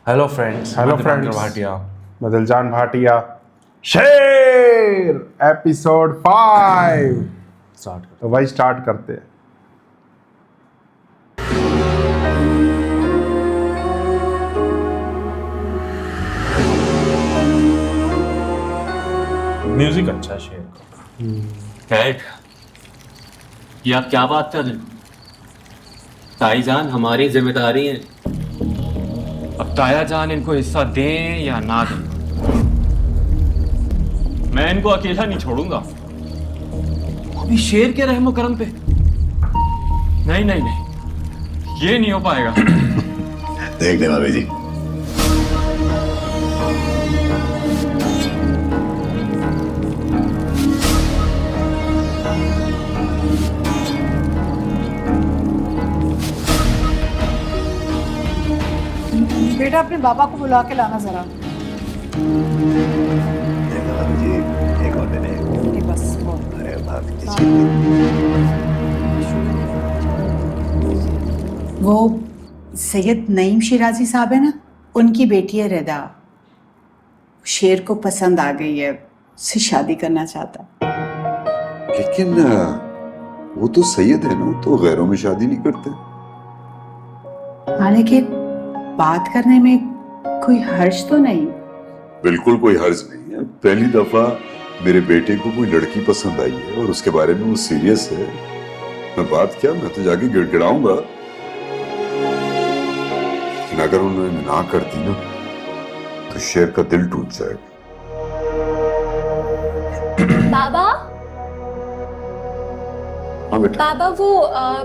Hello friends, hello मैं friends, Diwakar Bhatia. मैं दिलजान भाटिया। शेर एपिसोड 5 स्टार्ट तो भाई स्टार्ट करते हैं। म्यूजिक अच्छा है शेर का। डैड, ये आप क्या बात कर रहे हैं? ताईजान हमारी जिम्मेदारी है। अब ताया जान इनको हिस्सा दें या ना दें, मैं इनको अकेला नहीं छोड़ूंगा। अभी शेर के रहमो करम पे नहीं नहीं नहीं, ये नहीं हो पाएगा। देख ले भाभी जी, बेटा अपने बाबा को बुला के लाना जरा। देख ले भाभी जी, एक और देने। ये बस बहुत। अरे भाभी जी, वो सैयद नईम शिराजी साहब है ना, उनकी बेटी है रदा। शेर को पसंद आ गई है, उससे शादी करना चाहता। लेकिन वो तो सैयद है ना, तो गैरों में शादी नहीं करते। हाँ, लेकिन बात करने में कोई हर्ज तो नहीं। बिल्कुल कोई हर्ज नहीं है। पहली दफा मेरे बेटे को कोई लड़की पसंद आई है और उसके बारे में वो सीरियस है। मैं बात क्या, मैं तो जाके गिड़गिड़ाऊंगा। लेकिन अगर उन्होंने ना कर दी ना, तो शेर का दिल टूट जाएगा। बाबा, हाँ बेटा, बाबा वो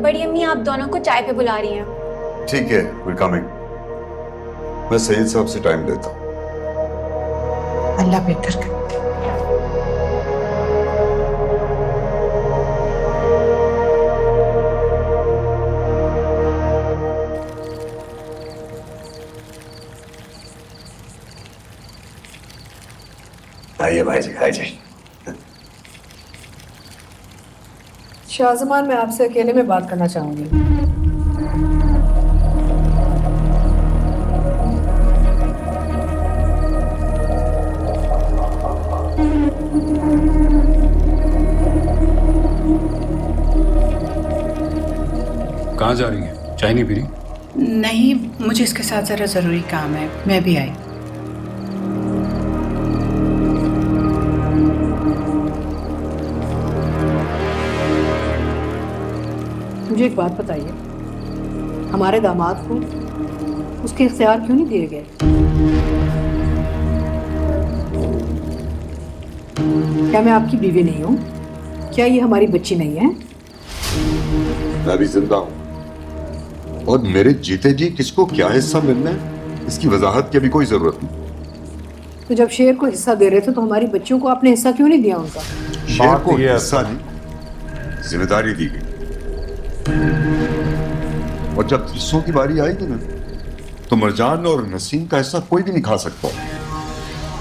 बड़ी अम्मी आप दोनों को चाय पे बुला रही हैं। ठीक है, we're coming। मैं सैयद साहब से टाइम लेता हूँ। अल्लाह बेहतर करे। आइए भाई जी, आइए। शाहजमान, मैं आपसे अकेले में बात करना चाहूंगी। कहाँ जा रही है? चाय नहीं पी रही? नहीं, मुझे इसके साथ जरा जरूरी काम है, मैं भी आई। मुझे एक बात बताइए, हमारे दामाद को उसके इख्तियार क्यों नहीं दिए गए? क्या मैं आपकी बीवी नहीं हूँ? क्या ये हमारी बच्ची नहीं है? मैं भी जिंदा हूँ और मेरे जीते जी किसको क्या हिस्सा मिलना है, इसकी वजाहत की अभी कोई जरूरत नहीं। तो जब शेर को हिस्सा दे रहे थे तो हमारी बच्चियों को आपने हिस्सा क्यों नहीं दिया उनका? शेर को ये है। हिस्सा नहीं, जिम्मेदारी दी गई। और जब हिस्सों की बारी आएगी ना, तो मरजान और नसीम का हिस्सा कोई भी नहीं खा सकता।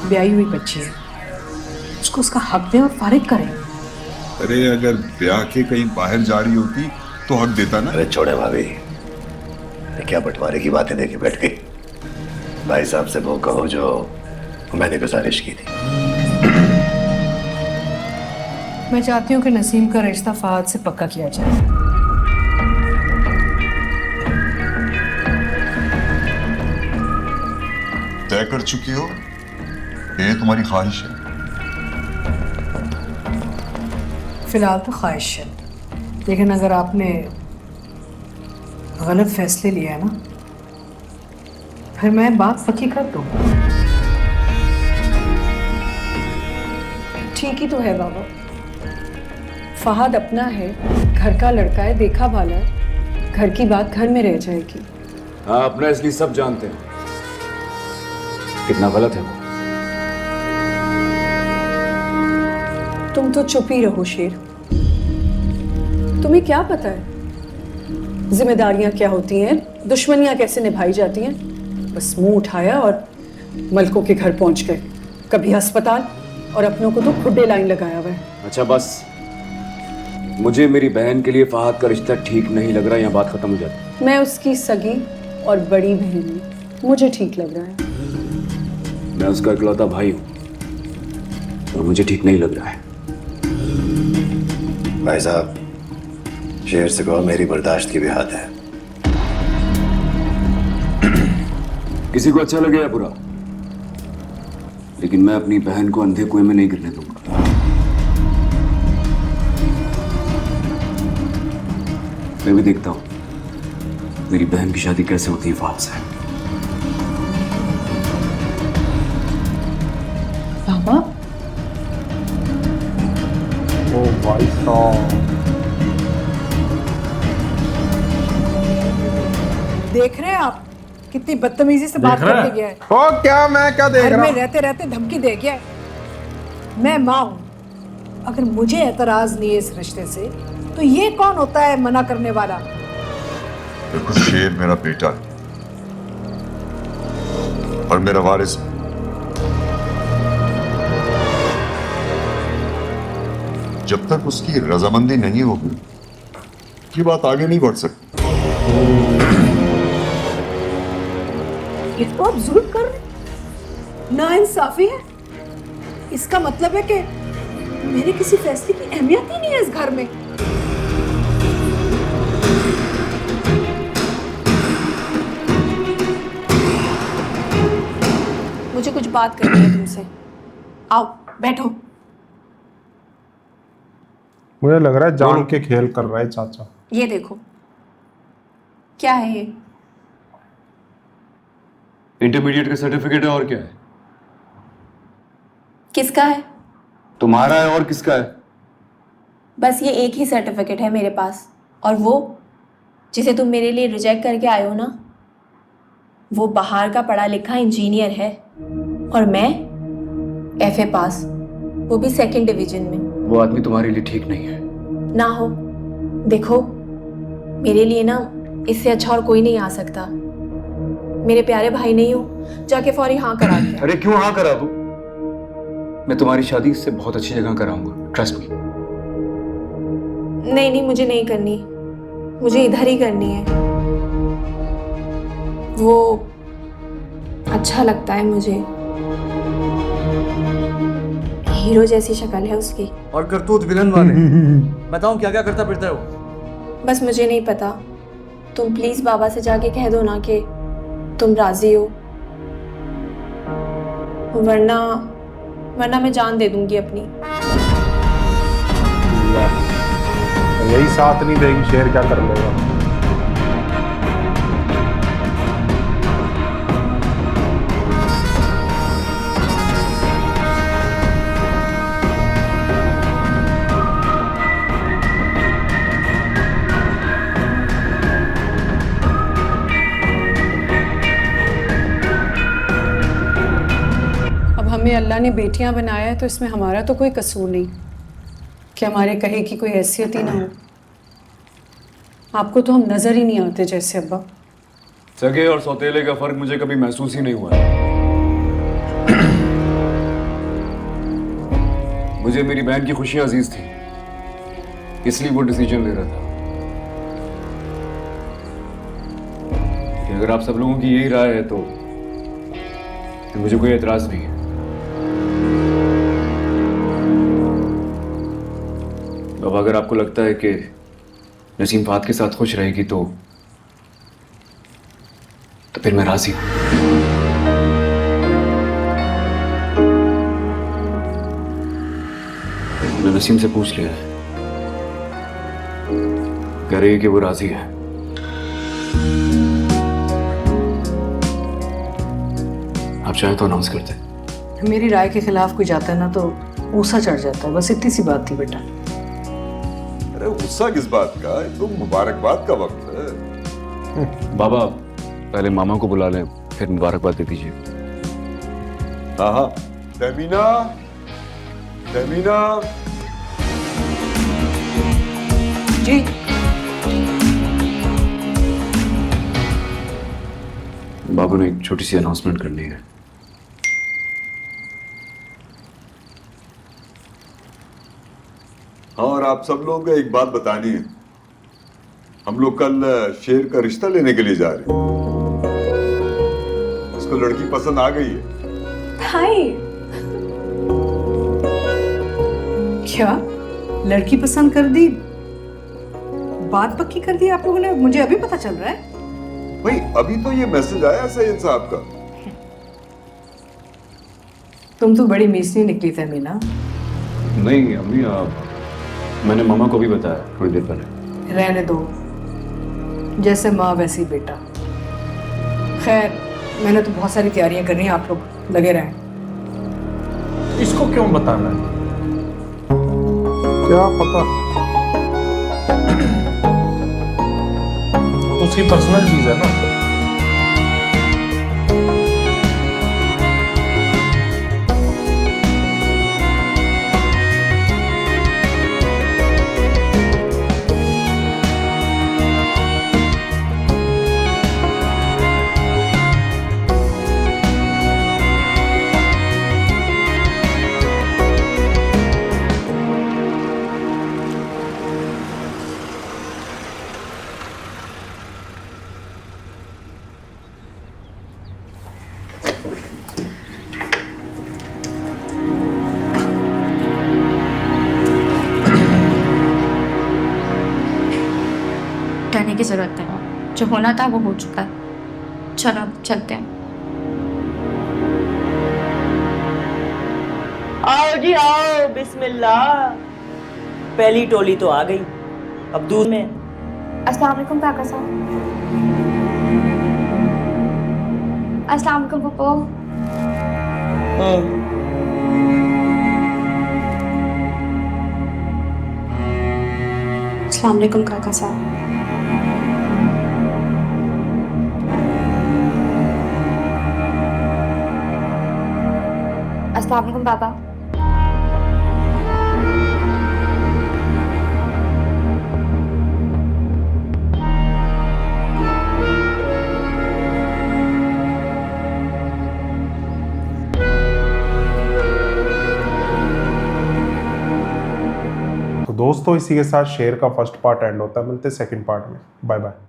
ब्याही हुई बच्ची है, उसको उसका हक दें और फारिग करें। अरे अगर ब्याह के कहीं बाहर जा रही होती तो हक देता ना। अरे छोड़े भाभी, ये क्या बंटवारे की बातें लेके बैठ गई। भाई साहब से वो कहो जो मैंने गुजारिश की थी। मैं चाहती हूँ कि नसीम का रिश्ता फहद से पक्का किया जाए। तय कर चुकी हो, ये तुम्हारी ख्वाहिश है? फिलहाल तो ख्वाहिश है, लेकिन अगर आपने गलत फैसले लिए है ना, फिर मैं बात पक्की कर दूँ। ठीक ही तो है बाबा, फहद अपना है, घर का लड़का है, देखा भाला है, घर की बात घर में रह जाएगी। हाँ, अपना इसलिए सब जानते हैं कितना गलत है वो। तुम तो चुप ही रहो शेर, तुम्हें क्या पता है जिम्मेदारियां क्या होती हैं, दुश्मनियां कैसे निभाई जाती हैं। बस मुंह उठाया और मलकों के घर पहुंच गए, कभी अस्पताल और अपनों को तो खुड्डे लाइन लगाया हुआ है। अच्छा बस, मुझे मेरी बहन के लिए फहद का रिश्ता ठीक नहीं लग रहा, यहाँ बात खत्म हो जाती। मैं उसकी सगी और बड़ी बहन हूँ, मुझे ठीक लग रहा है। मैं उसका इकलौता भाई हूँ और मुझे ठीक नहीं लग रहा है। भाई साहब, शेर से कहो मेरी बर्दाश्त की भी हद है। किसी को अच्छा लगे या बुरा, लेकिन मैं अपनी बहन को अंधे कुएं में नहीं गिरने दूंगा। मैं भी देखता हूं मेरी बहन की शादी कैसे होती है फाल से। बाबा, ओ भाई साहब, देख रहे हैं आप कितनी बदतमीजी से बात देख रहे करके हैं? गया है। ओ क्या, मैं क्या देख घर रहा में हूँ? रहते रहते धमकी दे गया है। मैं माँ हूं, अगर मुझे एतराज नहीं है इस रिश्ते से तो ये कौन होता है मना करने वाला? देखो, शेर मेरा बेटा है और मेरा वारिस। जब तक उसकी रजामंदी नहीं होगी ये बात आगे नहीं बढ़ सकती। ये तो आप जुल्म कर रहे हैं, नाइंसाफी है। इसका मतलब है कि मेरे किसी फैसले की अहमियत ही नहीं है इस घर में। मुझे कुछ बात करनी है तुमसे। आओ बैठो। मुझे लग रहा है जान के खेल कर रहा है चाचा। ये देखो, क्या है ये? इंटरमीडिएट का सर्टिफिकेट है, और क्या है? किसका है? तुम्हारा है और किसका है? बस ये एक ही सर्टिफिकेट है मेरे पास, और वो जिसे तुम मेरे लिए रिजेक्ट करके आए हो ना, वो बाहर का पढ़ा लिखा इंजीनियर है और मैं FA पास, वो भी 2nd डिवीजन में। वो आदमी तुम्हारे लिए ठीक नहीं है। ना हो, देखो मेरे लिए ना इससे अच्छा और कोई नहीं आ सकता। मेरे प्यारे भाई नहीं हो, जाके फौरी हाँ करा के। अरे क्यों हाँ करा दूं? मैं तुम्हारी शादी इससे बहुत अच्छी जगह कराऊंगा, ट्रस्ट मी। नहीं नहीं, मुझे नहीं करनी, मुझे इधर ही करनी है। वो अच्छा लगता है मुझे, हीरो जैसी शक्ल है उसकी। और करतूत विलन वाले। बताऊं क्या क्या करता फिरता है वो? बस मुझे नहीं पता, तुम प्लीज बाबा से जाके कह दो ना कि तुम राजी हो, वरना मैं जान दे दूंगी अपनी। यही साथ नहीं देगी, शेर क्या कर लेगा? हमें अल्लाह ने बेटियां बनाया है तो इसमें हमारा तो कोई कसूर नहीं कि हमारे कहे की कोई हैसियत ही ना हो। आपको तो हम नजर ही नहीं आते जैसे अब्बा। सगे और सौतेले का फर्क मुझे कभी महसूस ही नहीं हुआ। मुझे मेरी बहन की खुशियां अजीज थी, इसलिए वो डिसीजन ले रहा था। कि अगर आप सब लोगों की यही राय है तो मुझे कोई एतराज नहीं है। अब अगर आपको लगता है कि नसीम फात के साथ खुश रहेगी तो फिर मैं राजी हूं। मैं नसीम से पूछ लिया है, कह रही है कि वो राजी है। आप चाहे तो अनाउंस करते। मेरी राय के खिलाफ कोई जाता है ना तो ऊसा चढ़ जाता है, बस इतनी सी बात थी बेटा। अरे गुस्सा किस बात का? तो मुबारकबाद का वक्त है। बाबा पहले मामा को बुला लें, फिर मुबारकबाद दे दीजिए। हाँ हाँ, तमीना, तमीना जी बाबू ने एक छोटी सी अनाउंसमेंट करनी है। और आप सब लोग को एक बात बतानी है। हम लोग कल शेर का रिश्ता लेने के लिए जा रहे हैं। तो लड़की पसंद आ गई है। भाई क्या लड़की पसंद कर दी? बात पक्की कर दी आप लोगों ने? मुझे अभी पता चल रहा है। भाई अभी तो ये मैसेज आया सैयद साहब का। तुम तो बड़ी मीसनी निकली थे मीना। नहीं अम्मी, मैंने मामा को भी बताया थोड़ी देर पहले। रहने दो, जैसे माँ वैसे ही बेटा। खैर मैंने तो बहुत सारी तैयारियां करनी है, आप लोग लगे रहें। इसको क्यों बताना है? क्या पता, वो तो उसकी पर्सनल चीज है ना। डरने की जरूरत नहीं, जो होना था वो हो चुका है। चलो अब चलते हैं। आओ जी आओ, बिस्मिल्लाह। पहली टोली तो आ गई, अब दूर में। अस्सलाम वालेकुम काका साहब। अस्सलाम वालेकुम पप्पू। अस्सलाम वालेकुम काका साहब। अस्सलाम वालेकुम पापा। तो दोस्तों इसी के साथ शेर का फर्स्ट पार्ट एंड होता है। मिलते हैं सेकंड पार्ट में। Bye bye.